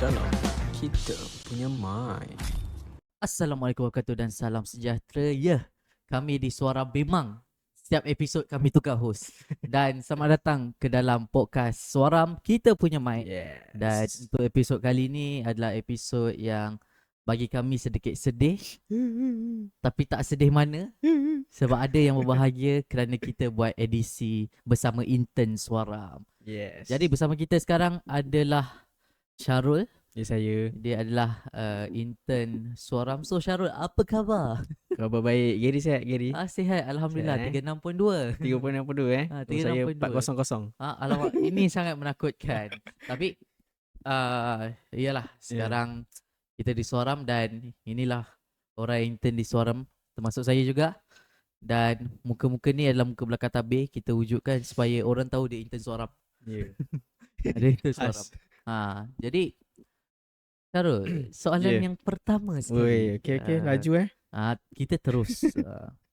dalam Kita Punya Mind. Assalamualaikum warahmatullahi dan salam sejahtera. Ya, kami di Suara Bemang. Setiap episod kami tukar host. Dan selamat datang ke dalam podcast Suaram Kita Punya Mic. Dan Yes. untuk episod kali ini adalah episod yang bagi kami sedikit sedih. Tapi tak sedih mana. Sebab ada yang berbahagia kerana kita buat edisi bersama intern Suaram. Yes. Jadi bersama kita sekarang adalah Syarul. Ya, saya. Dia adalah intern Suaram. So Syarul, apa khabar? Khabar baik. Gary sihat, Gary? Sihat, Alhamdulillah. Sihat, 36.2. 3.62 saya 3.62. 400. Alamak, ini sangat menakutkan. Tapi iyalah, sekarang kita di Suaram dan inilah orang intern di Suaram, termasuk saya juga. Dan muka-muka ni adalah muka belakang tabir. Kita wujudkan supaya orang tahu dia intern Suaram. Ya. Ada intern Suaram. Jadi Syarul, soalan yang pertama sekali. Okey, laju Kita terus.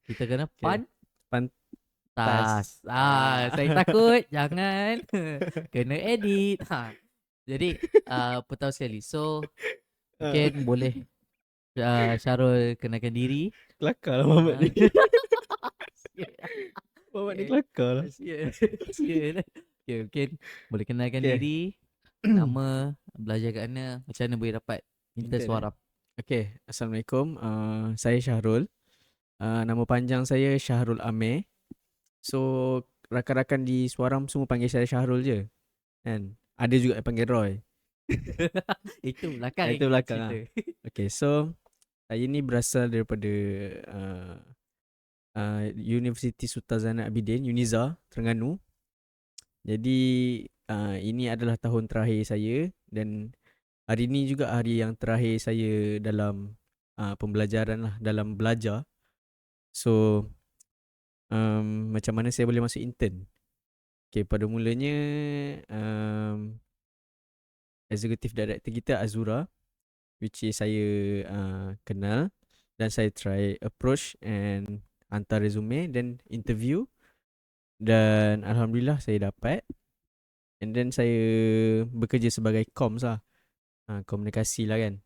Kita kena Okay. pantas. Saya takut. Jangan. Kena edit. Jadi, pertama sekali. So, mungkin boleh Syarul kenalkan diri. Kelakar lah Muhammad ni. Muhammad ni kelakar lah. Okay, mungkin boleh kenalkan diri. Nama, belajar kat mana, macam mana boleh dapat intern Suaram. Okay, Assalamualaikum. Saya Syahrul. Nama panjang saya Syahrul Amir. So, rakan-rakan di Suaram semua panggil saya Syahrul je. Kan? Ada juga yang panggil Roy. Itu belakang. Itu belakang. Okay, so saya ni berasal daripada Universiti Sultan Abidin, Uniza, Terengganu. Jadi ini adalah tahun terakhir saya dan hari ni juga hari yang terakhir saya dalam pembelajaran lah, dalam belajar. So macam mana saya boleh masuk intern? Okay, pada mulanya executive director kita Azura, which is saya kenal, dan saya try approach and hantar resume dan interview, dan Alhamdulillah saya dapat. And then saya bekerja sebagai comms lah, komunikasi lah kan.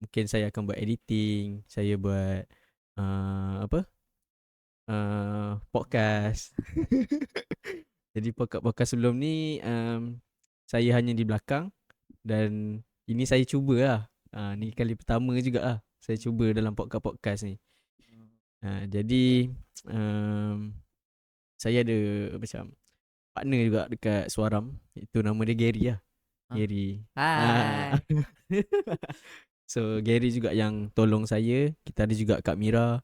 Mungkin saya akan buat editing, saya buat podcast. Jadi podcast sebelum ni saya hanya di belakang, dan ini saya cuba lah. Ni kali pertama juga lah saya cuba dalam podcast ni. Jadi saya ada macam partner juga dekat Suaram. Itu nama dia Gary lah. Gary. Hai. So Gary juga yang tolong saya. Kita ada juga Kak Mira,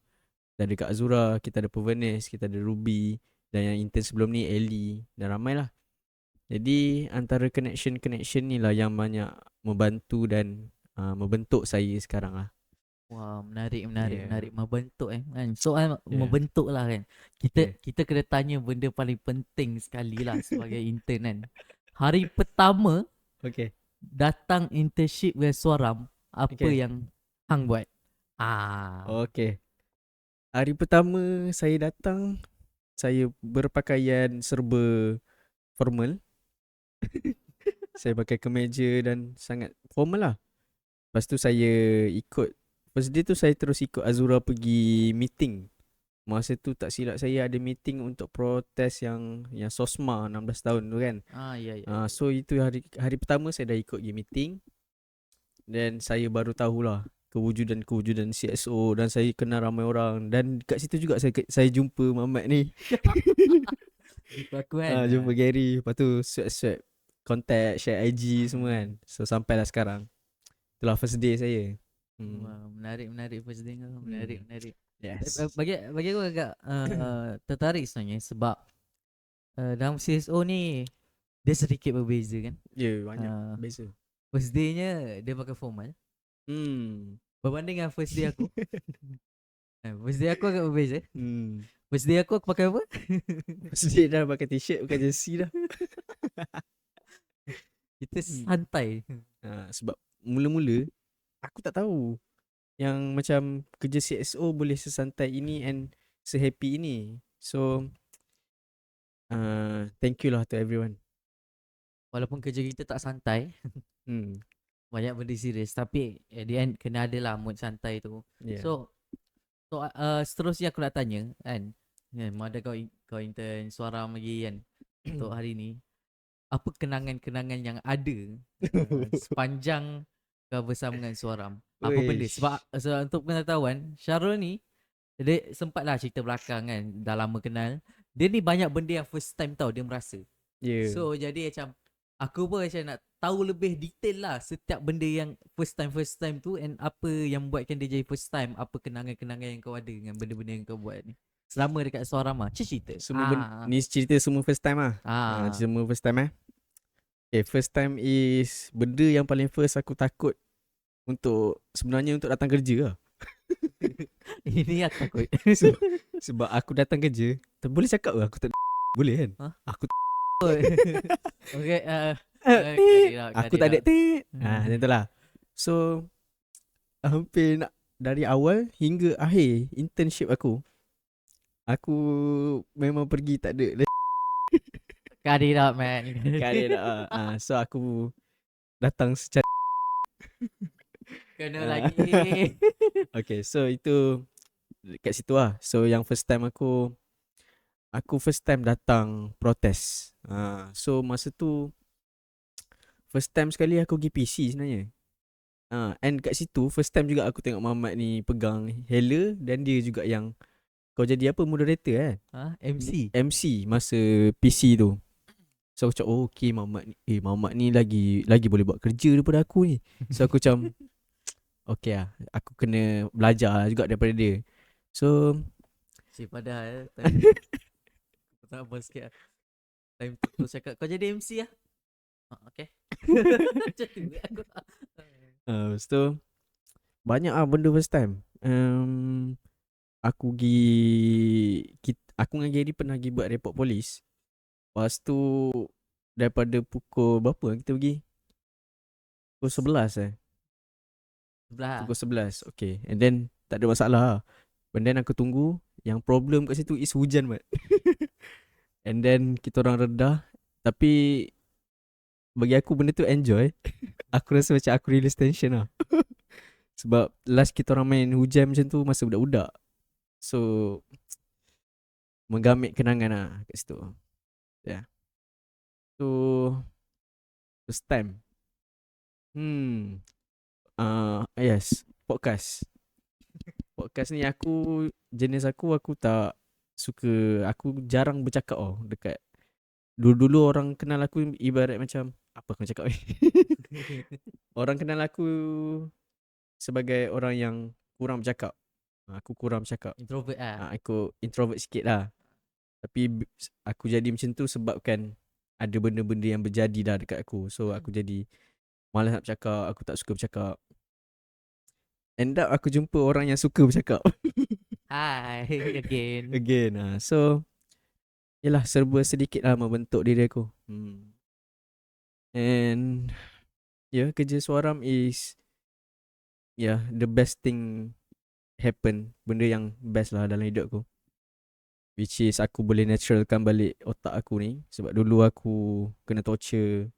kita ada Kak Azura, kita ada Pervenes, kita ada Ruby, dan yang intern sebelum ni Ellie, dan ramai lah. Jadi antara connection ni lah yang banyak membantu dan membentuk saya sekarang lah. Wah, menarik. Membentuk kan. Soal membentuk lah kan. Kita kena tanya benda paling penting sekali lah sebagai intern kan. Hari pertama datang internship dengan Suaram, apa yang hang buat? Okay. Hari pertama saya datang, saya berpakaian serba formal. Saya pakai kemeja dan sangat formal lah. Lepas tu saya ikut, first day tu saya terus ikut Azura pergi meeting. Masa tu tak silap saya ada meeting untuk protes yang SOSMA 16 tahun tu kan. Ya. So itu hari pertama saya dah ikut pergi meeting. Dan saya baru tahulah kewujudan CSO, dan saya kenal ramai orang, dan kat situ juga saya jumpa Muhammad ni. Jumpa Gary. Lepas tu swap contact, share IG semua kan. So sampailah sekarang. Itulah first day saya. Wah, menarik first day kau. Menarik. Yes. Bagi aku agak tertarik sebenarnya sebab dalam CSO ni dia sedikit berbeza kan. Ya, banyak beza. First day-nya dia pakai formal. Berbanding dengan first day aku. First day aku agak berbeza. First day aku pakai apa? First day dah pakai t-shirt, pakai jersey dah. Kita santai. Sebab mula-mula aku tak tahu yang macam kerja CSO boleh sesantai ini and sehappy ini. So thank you lah to everyone. Walaupun kerja kita tak santai. banyak benda serius. Tapi at the end kena ada lah mood santai tu. Yeah. So seterusnya aku nak tanya kan, mana kau intern suara lagi kan untuk hari ni. Apa kenangan-kenangan yang ada sepanjang kau bersama dengan Suaram? Apa benda? Uish. Sebab untuk pengetahuan, Syarul ni dia sempatlah cerita belakang kan, dah lama kenal. Dia ni banyak benda yang first time tau dia merasa. Yeah. So jadi macam aku pun macam nak tahu lebih detail lah setiap benda yang first time tu, and apa yang buatkan dia jadi first time. Apa kenangan-kenangan yang kau ada dengan benda-benda yang kau buat ni selama dekat Suaram lah. Cerita. Ni cerita semua first time lah. Semua first time Okay, first time is benda yang paling first aku takut sebenarnya untuk datang kerja lah. Ini aku takut. Sebab aku datang kerja, boleh cakap ke aku tak boleh kan? Huh? Aku Okay, aku tak ada macam tu lah. So hampir nak dari awal hingga akhir internship aku memang pergi tak ada. Cut it out, man. So aku datang secara Kena lagi. Okay, so itu kat situ lah. So yang first time aku first time datang protes. So masa tu first time sekali aku pergi PC sebenarnya. And kat situ first time juga aku tengok Muhammad ni pegang Hela, dan dia juga yang kau jadi apa, moderator kan? MC masa PC tu. So aku cakap, oh okay, Muhammad ni lagi boleh buat kerja daripada aku ni. So aku macam okay lah, aku kena belajar juga daripada dia. So padahal tak apa sikit lah. Time tu cakap kau jadi MC lah. Okay. Macam tu aku. Lepas tu banyak lah benda first time. Aku dengan Gary pernah pergi buat report polis. Lepas tu daripada pukul berapa kita pergi? Pukul 11 Pukul 11. Okay, and then tak ada masalah lah. And then aku tunggu. Yang problem kat situ is hujan, mat. And then kita orang redah. Tapi bagi aku benda tu enjoy. Aku rasa macam aku release tension lah. Sebab last kita orang main hujan macam tu masa budak-budak. So menggamit kenangan lah kat situ. Yeah. So first time. Yes, podcast. Podcast ni jenis aku tak suka. Aku jarang bercakap dekat. Dulu orang kenal aku ibarat macam apa aku cakap ni? Orang kenal aku sebagai orang yang kurang bercakap. Aku kurang bercakap. Introvert lah. Aku introvert sikit lah. Tapi aku jadi macam tu sebabkan ada benda-benda yang berjadi dah dekat aku. So aku jadi malas nak bercakap. Aku tak suka bercakap. End up aku jumpa orang yang suka bercakap. Hi again. So yelah, serba sedikit lah membentuk diri aku. And kerja Suaram is the best thing happen. Benda yang best lah dalam hidup aku. Which is aku boleh naturalkan balik otak aku ni. Sebab dulu aku kena torture.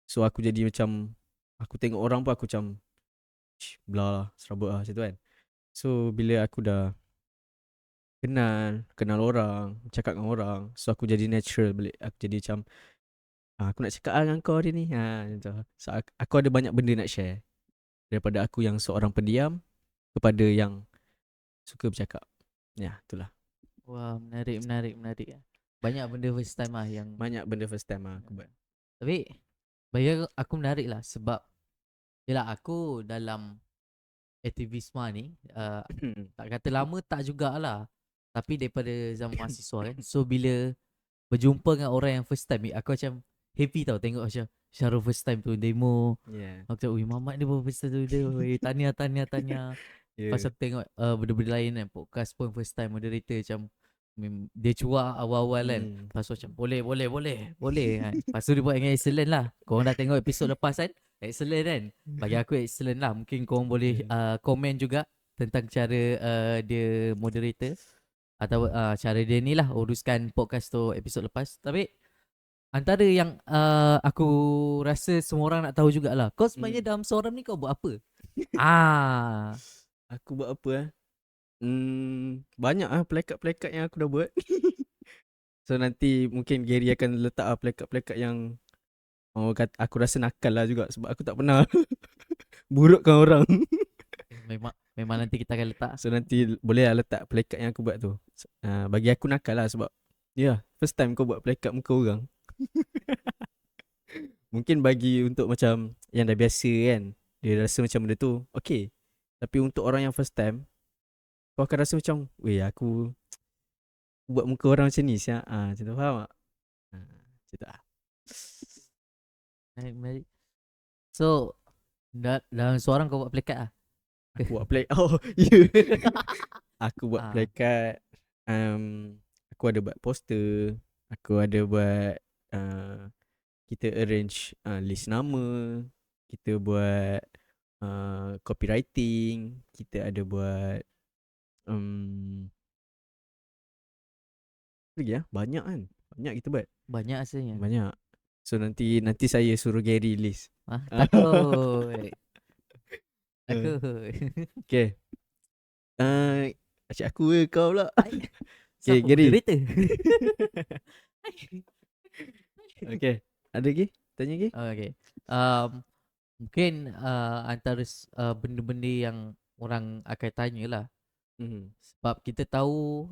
So aku jadi macam, aku tengok orang pun aku macam blah lah, serabut lah macam tu kan. So bila aku dah kenal orang, cakap dengan orang, so aku jadi natural balik. Aku jadi macam aku nak cakap dengan kau hari ni. Macam. So aku ada banyak benda nak share. Daripada aku yang seorang pendiam kepada yang suka bercakap. Ya, itulah. Wah, menarik. Banyak benda first time lah yang aku buat. Tapi bagi aku menarik lah. Sebab yelah, aku dalam aktivisme ni tak kata lama tak jugalah. Tapi daripada zaman mahasiswa kan. So bila berjumpa dengan orang yang first time ni, aku macam happy tau tengok macam Syarul first time tu demo. Aku cakap, Muhammad ni pun first time tu dia. Tanya. Lepas aku tengok benda-benda lain kan, podcast pun first time moderator macam dia cuak awal-awal kan. Lepas tu macam boleh kan. Lepas tu dia buat dengan excellent lah. Korang dah tengok episod lepas kan, excellent kan. Bagi aku excellent lah. Mungkin korang boleh komen juga tentang cara dia moderator atau cara dia ni lah uruskan podcast tu episod lepas. Tapi Antara yang aku rasa semua orang nak tahu jugalah. Kau sebenarnya Hmm. dalam seorang ni kau buat apa? Ah, Aku buat apa banyak plekat-plekat yang aku dah buat. So nanti mungkin Gary akan letak plekat-plekat yang aku rasa nakal lah juga sebab aku tak pernah burukkan orang. memang nanti kita akan letak. So nanti boleh lah letak plekat yang aku buat tu. Bagi aku nakal lah sebab first time kau buat plekat muka orang. Mungkin bagi untuk macam yang dah biasa kan, dia rasa macam benda tu okay. Tapi untuk orang yang first time, kau akan rasa macam, weh aku buat muka orang macam ni siap. Macam tu, faham tak? Macam tu lah. Menarik. So dalam seorang kau buat plekat lah. Aku buat plekat. Oh ya. Aku buat Ah. plekat. Aku ada buat poster. Aku ada buat kita arrange list nama. Kita buat copywriting. Kita ada buat lagi banyak kan. Banyak kita buat. Banyak asalnya. Banyak. So nanti saya suruh Gary list. Takut. Takut. Okay. Asyik aku ke kau pula. Okay, Siapa Gary. moderator? Okay. Ada lagi? Tanya lagi? Okay. Mungkin antara benda-benda yang orang akan tanya lah. Sebab kita tahu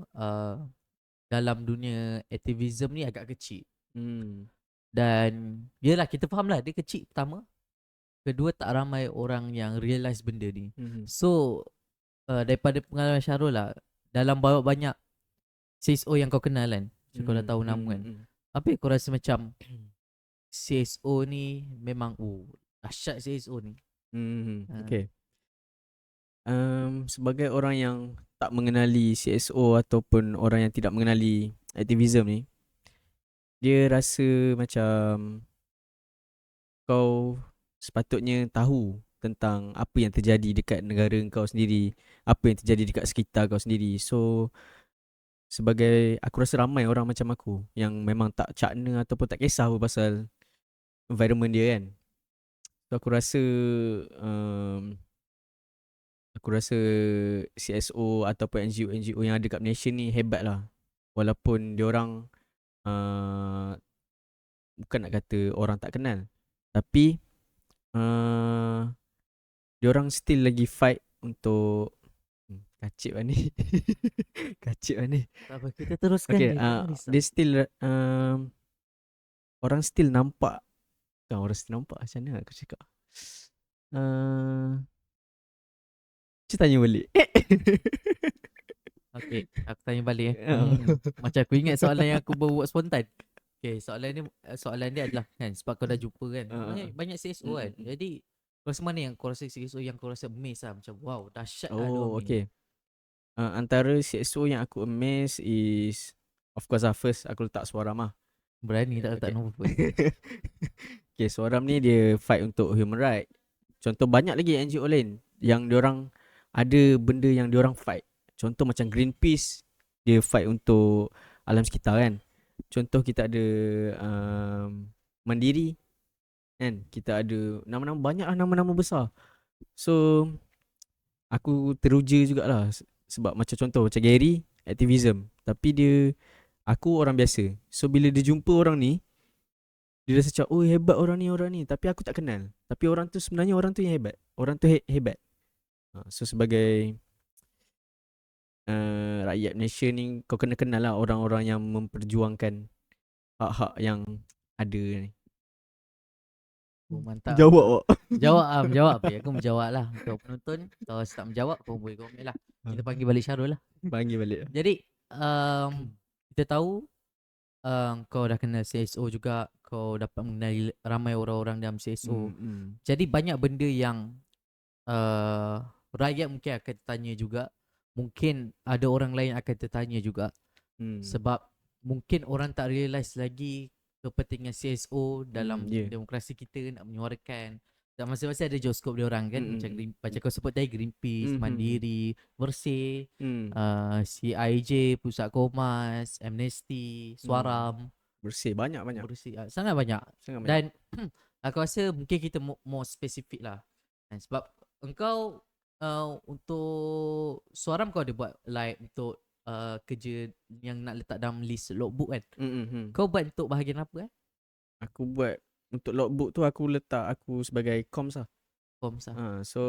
dalam dunia aktivism ni agak kecil. Dan yelah kita faham lah dia kecil pertama. Kedua tak ramai orang yang realise benda ni. So daripada pengalaman Syarul lah, dalam banyak CSO yang kau kenal kan, kau dah tahu nama kan, apa yang kau rasa macam CSO ni memang dahsyat CSO ni? Okay. Sebagai orang yang tak mengenali CSO ataupun orang yang tidak mengenali aktivism ni, dia rasa macam kau sepatutnya tahu tentang apa yang terjadi dekat negara kau sendiri, apa yang terjadi dekat sekitar kau sendiri. So sebagai aku rasa ramai orang macam aku yang memang tak cakna ataupun tak kisah pasal environment dia kan. So aku rasa CSO ataupun NGO yang ada kat Malaysia ni hebat lah. Walaupun diorang bukan nak kata orang tak kenal, tapi diorang still lagi fight untuk kacip lah ni. Kacip lah ni. Tak apa, kita teruskan Okay, je. Jangan risau. dia still orang still nampak. Orang still nampak macam mana aku cakap. Cuba tanya balik. Okay, aku tanya balik Macam aku ingat soalan yang aku buat spontan. Okay, soalan dia adalah kan, sebab kau dah jumpa kan banyak CSO kan. Jadi rasa mana yang kau rasa CSO yang kau rasa amaze lah, macam wow dahsyat lah diorang ni. Okay. Antara CSO yang aku amaze is, of course first aku letak Suaram lah. Berani tak letak nombor pun. Okay, Suaram ni dia fight untuk human right. Contoh banyak lagi NGO lain yang diorang ada benda yang diorang fight. Contoh macam Greenpeace, dia fight untuk alam sekitar kan. Contoh kita ada Mandiri kan. Kita ada nama-nama, banyak lah nama-nama besar. So aku teruja jugalah sebab macam contoh macam Gary, aktivism, tapi aku orang biasa. So bila dia jumpa orang ni, dia rasa macam hebat orang ni, tapi aku tak kenal. Tapi orang tu sebenarnya orang tu yang hebat. Orang tu hebat. So sebagai rakyat Malaysia ni, kau kena kenal lah orang-orang yang memperjuangkan hak-hak yang ada ni. Mantap. Jawab. Menjawab. Aku menjawab lah. Untuk penonton, kalau tak menjawab kau boleh komen lah. Kita panggil balik Syarul lah. Panggil balik. Jadi kita tahu kau dah kenal CSO juga, kau dapat mengenali ramai orang-orang dalam CSO. Jadi banyak benda yang rakyat mungkin akan tanya juga. Mungkin ada orang lain akan tertanya juga. Sebab mungkin orang tak realise lagi kepentingan CSO dalam demokrasi kita, nak menyuarakan. Dan masing-masing ada job scope dia orang kan. Macam kau sebut tadi, Greenpeace, Mandiri, Bersih, CIJ, Pusat Komas, Amnesty, Suaram. Bersih banyak. bersih, sangat banyak. Sangat banyak. Dan aku rasa mungkin kita more spesifik lah. Sebab engkau untuk Suaram kau ada buat like untuk kerja yang nak letak dalam list logbook kan. Kau buat untuk bahagian apa Aku buat untuk logbook tu aku letak aku sebagai comms lah. Forms lah. So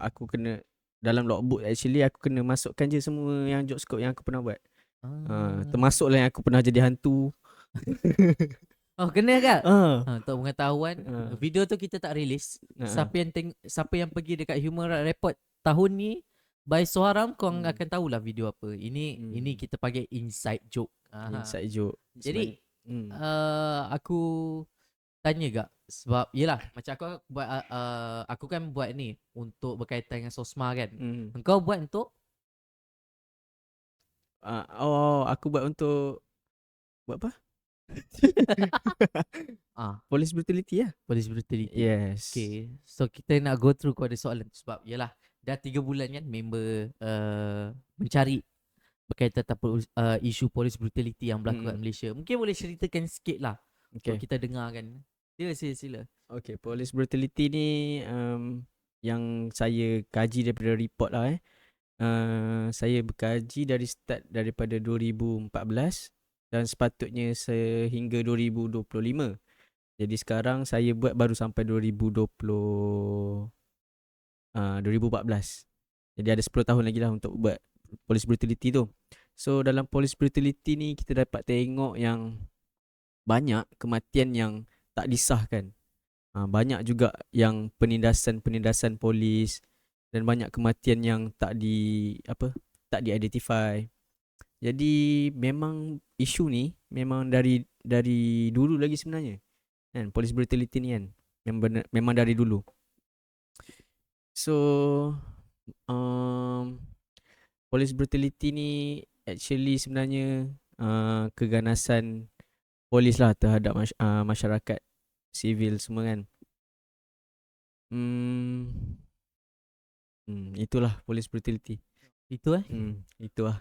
aku kena dalam logbook actually aku kena masukkan je semua yang job scope yang aku pernah buat. Termasuklah yang aku pernah jadi hantu. Oh, kena ke? Ah. Untuk pengetahuan, video tu kita tak release. Siapa yang pergi dekat Human Rights Report tahun ni by Suaram, kau akan tahulah video apa. Ini kita panggil inside joke. Inside joke. Jadi aku tanya gak, sebab yelah macam aku buat aku kan buat ni untuk berkaitan dengan Sosma kan. Engkau buat untuk aku buat untuk buat apa? Police brutality lah. Police brutality. Yes. Okay, so kita nak go through kepada soalan tu sebab yelah dah 3 bulan kan member mencari berkaitan isu police brutality yang berlaku kat Malaysia. Mungkin boleh ceritakan sikit lah untuk kita dengar kan. Sila. Okay, police brutality ni yang saya kaji daripada report lah saya berkaji dari start daripada 2014 dan sepatutnya sehingga 2025. Jadi sekarang saya buat baru sampai 2014. Jadi ada 10 tahun lagi lah untuk buat police brutality tu. So dalam police brutality ni kita dapat tengok yang banyak kematian yang tak disahkan. Banyak juga yang penindasan polis dan banyak kematian yang tak di-identify. Jadi memang isu ni memang dari dulu lagi sebenarnya. Kan police brutality ni kan memang dari dulu. So police brutality ni actually sebenarnya keganasan polis lah terhadap masyarakat sivil semua kan. Itulah police brutality. Itu Itulah.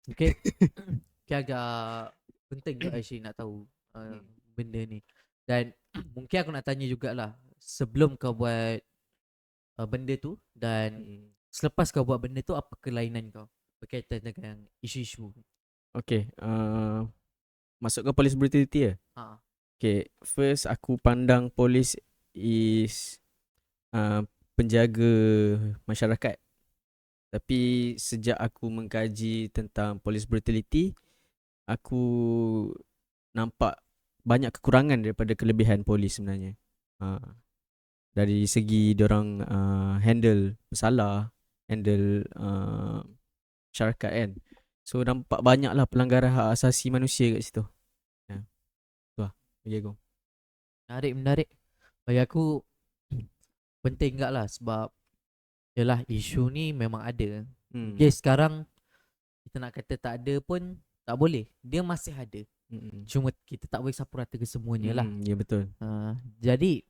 Okay. Agak penting tu actually nak tahu benda ni. Dan mungkin aku nak tanya jugalah, sebelum kau buat benda tu dan selepas kau buat benda tu, apa kelainan kau berkaitan dengan isu-isu? Okay, masuk ke police brutality ya? Okay, first aku pandang polis is penjaga masyarakat. Tapi sejak aku mengkaji tentang police brutality, aku nampak banyak kekurangan daripada kelebihan polis sebenarnya. Dari segi diorang handle masalah, handle masyarakat kan. So nampak banyaklah pelanggaran hak asasi manusia kat situ. Tu lah bagi aku. Menarik. Bagi aku penting tak lah, sebab yalah isu ni memang ada. Okay, sekarang kita nak kata tak ada pun tak boleh. Dia masih ada. Cuma kita tak boleh sapu rata ke semuanya lah. Ya betul. Jadi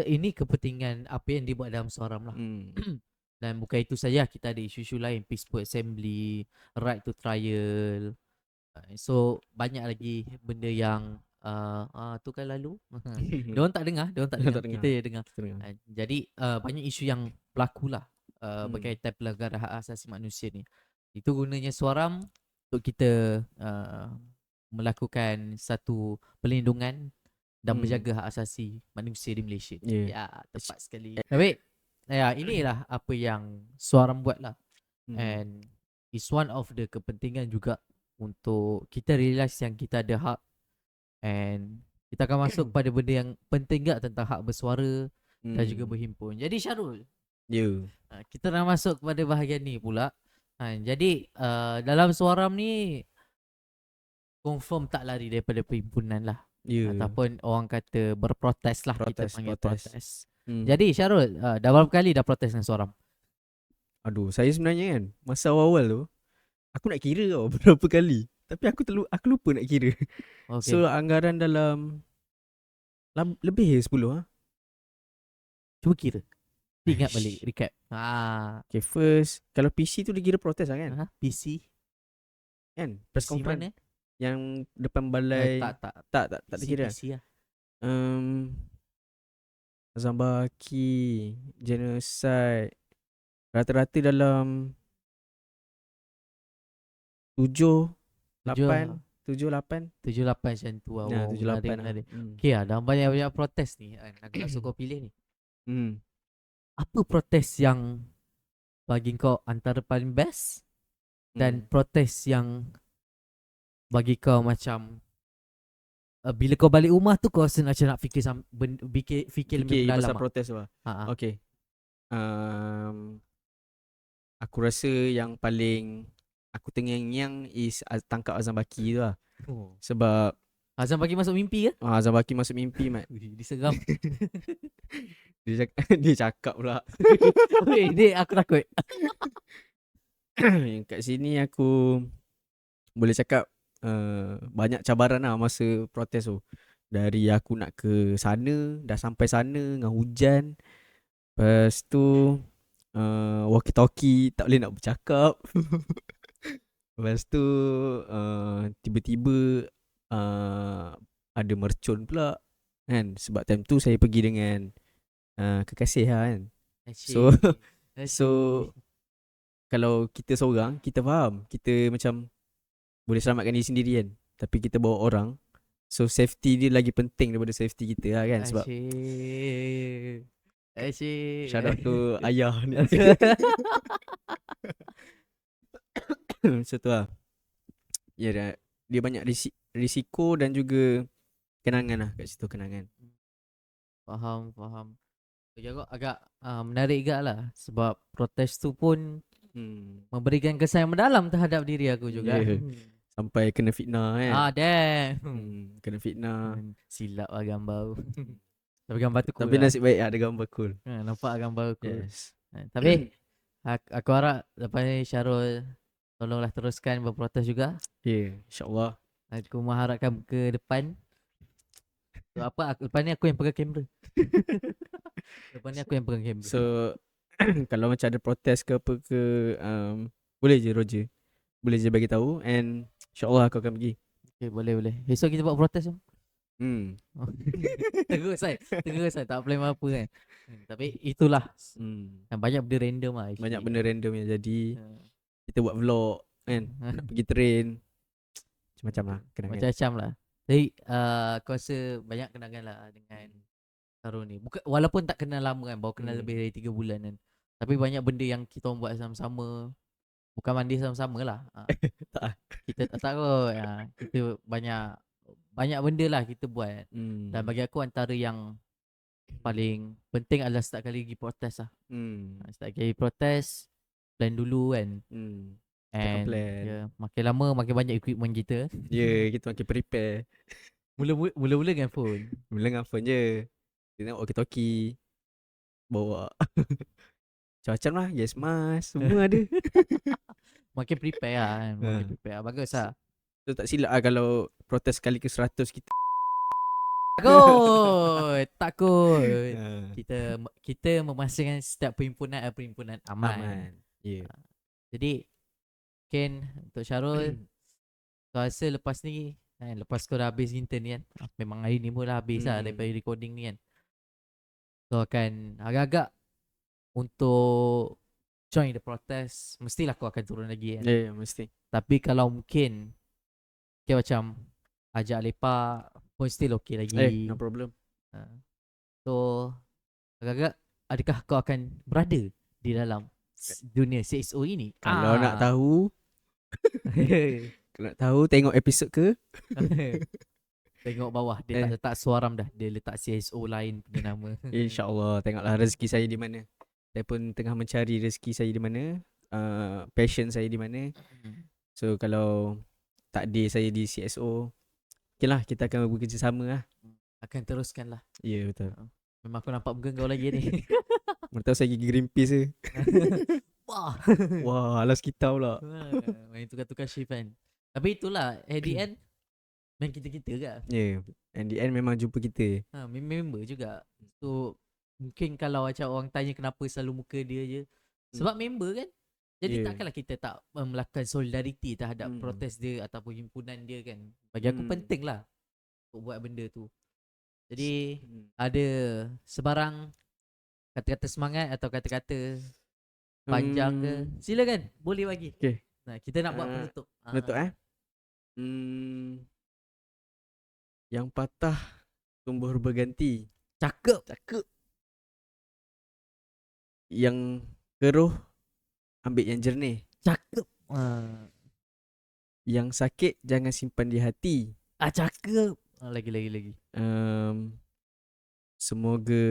ini kepentingan apa yang dibuat dalam Suaram lah. Dan bukan itu saja, kita ada isu-isu lain, peaceful assembly, right to trial. So banyak lagi benda yang tu kan lalu diorang tak dengar, kita je dengar. Jadi banyak isu yang berlaku lah berkaitan pelanggaran hak asasi manusia ni. Itu gunanya Suaram untuk kita melakukan satu perlindungan dan menjaga hak asasi manusia di Malaysia. Ya, tepat sekali. Tapi inilah apa yang Suaram buat lah. And it's one of the kepentingan juga untuk kita realise yang kita ada hak. And kita akan masuk pada benda yang penting tak tentang hak bersuara dan juga berhimpun. Jadi Syarul, kita dah masuk kepada bahagian ni pula. Jadi dalam Suaram ni confirm tak lari daripada perhimpunan lah. Ataupun orang kata berprotes lah, kita panggil protes. Jadi Syarul, dah berapa kali dah protes dengan Suaram? Aduh, saya sebenarnya kan masa awal-awal tu aku nak kira tau berapa kali. Tapi aku lupa nak kira. So anggaran dalam lebih 10 Cuba kira. Ingat balik, recap. Okay, first kalau PC tu dia kira protes lah kan? PC Kan? Press conference. Yang depan balai. Tak. Tak dikira. PC lah. Azam Baki, genocide. Rata-rata dalam 7, 8, 7, 8. 7-8 macam tu lah. Nah, 7, 8 lah. Menarik. Okay lah, dah banyak-banyak protes ni kan. Aku nak suka pilih ni. Apa protes yang bagi kau antara paling best dan protes yang bagi kau macam bila kau balik rumah tu kau rasa macam nak fikir fikir lebih mendalam pasal protes lah. Okay. Aku rasa yang paling aku terngiang-ngiang is tangkap Azam Baki tu lah. Sebab Azam Baki masuk mimpi ke? Azam Baki masuk mimpi, Mat. Diseram. Dia cakap pula. Ni aku takut. Kat sini aku boleh cakap banyak cabaran lah masa protes tu. Dari aku nak ke sana, dah sampai sana dengan hujan. Lepas tu walkie-talkie tak boleh nak bercakap. Lepas tu tiba-tiba ada mercun pula kan. Sebab time tu saya pergi dengan kekasih lah kan. So kalau kita seorang, kita faham, kita macam boleh selamatkan diri sendiri kan. Tapi kita bawa orang, so safety dia lagi penting daripada safety kita lah kan. Sebab shout out to ayah ni. Macam tu lah. Ya, dia banyak risiko dan juga kenangan lah kat situ, kenangan. Faham. Agak menarik juga lah. Sebab protes tu pun memberikan kesan yang mendalam terhadap diri aku juga. Sampai kena fitnah kan. Damn. Kena fitnah. Silap lah gambar. Tapi gambar tu cool. Tapi nasib baik ada gambar cool. Nampak gambar cool. Yes. Tapi aku harap lepas ni Syarul tolonglah teruskan berprotes juga. InsyaAllah. Aku mengharapkan ke depan. Lepas ni aku yang pegang kamera. So kalau macam ada protes ke apa ke, boleh je Roger. Boleh je bagi tahu and insyaAllah aku akan pergi. Okay, boleh. Besok kita buat protes tu. Terus saya tak plan apa kan. Tapi itulah. Banyak benda random lah. Banyak benda random yang jadi. Kita buat vlog kan. Nak pergi train. Macam-macam lah kenangan. Macam-macam lah. Jadi aku rasa banyak kenangan lah dengan Syarul ni. Walaupun tak kenal lama kan, baru kenal lebih dari 3 bulan kan. Tapi banyak benda yang kita orang buat sama-sama. Bukan mandi sama-sama lah. Kita tak tahu. Kita banyak benda lah kita buat. Dan bagi aku antara yang paling penting adalah start kali pergi protes lah. Start kali protes, plan dulu kan. And makin lama makin banyak equipment kita. Kita makin prepare. Mula-mula dengan phone. Mula dengan phone je. Kita tengok walkie-talkie, bawa macam-macam lah. Yes mask, semua ada. Makin prepare lah kan. Makin prepare. Bagus lah. So tak silap lah kalau protes kali ke 100 kita Takut. Kita memastikan setiap perhimpunan aman. Jadi Ken, untuk Syarul, kau rasa lepas ni lepas kau dah habis intern ni kan, memang hari ni pun dah habis lah daripada recording ni kan, kau akan agak-agak untuk join the protest. Mestilah kau akan turun lagi kan. Mesti. Tapi kalau mungkin macam ajak lepak pun still okay lagi. No problem. So agak-agak adakah kau akan berada di dalam dunia CSO ini? Kalau nak tahu tengok episod ke. Tengok bawah. Dia tak letak suaram dah. Dia letak CSO lain punya nama. InsyaAllah. Tengoklah rezeki saya di mana. Saya pun tengah mencari rezeki saya di mana, passion saya di mana. So kalau takdir saya di CSO, okay lah, kita akan bekerjasama lah. Akan teruskan lah. Ya, betul. Memang aku nampak muka kau lagi ni. Mana tahu saya gigi Greenpeace ke. Wah, alas kita pula. Main tukar-tukar shift kan. Tapi itulah, at the end main kita-kita kan. And the end memang jumpa kita. Member juga. So mungkin kalau macam orang tanya kenapa selalu muka dia je, sebab member kan. Jadi takkanlah kita tak melakukan solidariti terhadap protes dia ataupun himpunan dia kan. Bagi aku penting lah untuk buat benda tu. Jadi ada sebarang kata-kata semangat atau kata-kata panjang ke, silakan, boleh bagi. Okay. Nah, kita nak buat penutup. Penutup yang patah tumbuh berganti. Cakep. Yang keruh ambil yang jernih. Cakep. Yang sakit jangan simpan di hati. Cakep. Lagi. Semoga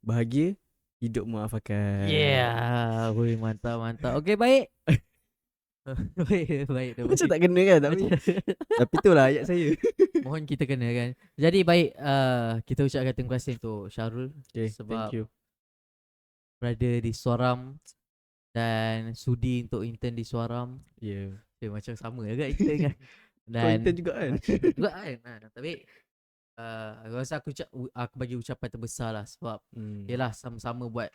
bahagia, hidup muafakan. Yeah, boleh mantap. Okey, baik. baik. Macam tak kena kan tapi itulah ayat saya. Mohon kita kena kan. Jadi baik, kita ucapkan terima kasih untuk Syarul sebab thank you. berada di Suaram dan sudi untuk intern di Suaram. Macam sama juga intern kan. Dan intern juga kan. Tapi aku rasa aku bagi ucapan terbesar lah sebab yelah sama-sama buat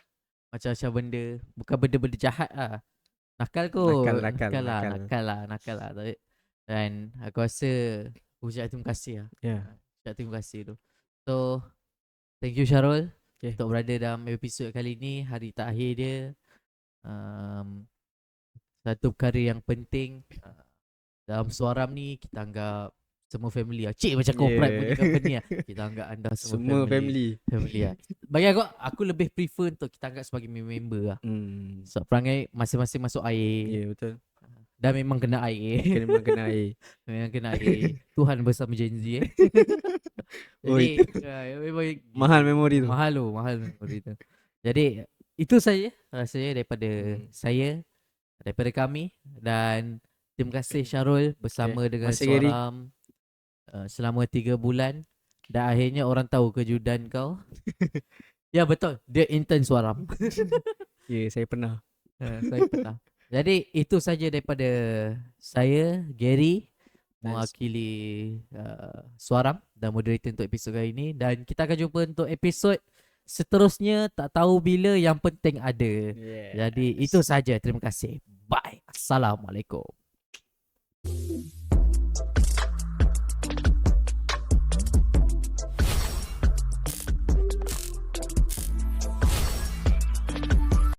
macam-macam benda, bukan benda-benda jahat lah. Nakal lah. Dan aku rasa ucap terima kasih lah. Ucap terima kasih tu. So thank you Syarul untuk berada dalam episod kali ni, hari terakhir dia. Satu perkara yang penting dalam Suaram ni, kita anggap semua family lah. Cik macam corporate punya company lah. Kita anggap anda semua family lah. Bagi aku lebih prefer untuk kita anggap sebagai member lah. So perangai masing-masing masuk air. Betul. Dan memang kena air. Memang kena air. Tuhan bersama Gen Z Jadi mahal memori tu. Mahal memori tu. Jadi itu saja rasanya daripada saya, daripada kami. Dan terima kasih Syarul bersama dengan Suaram selama 3 bulan. Dan akhirnya orang tahu kejudan kau. Ya betul, dia intern Suaram. Saya pernah. Saya pernah. Jadi itu saja daripada saya, Gary, mewakili Suaram dan moderator untuk episod kali ini. Dan kita akan jumpa untuk episod seterusnya, tak tahu bila, yang penting ada. Jadi itu saja, terima kasih. Bye. Assalamualaikum.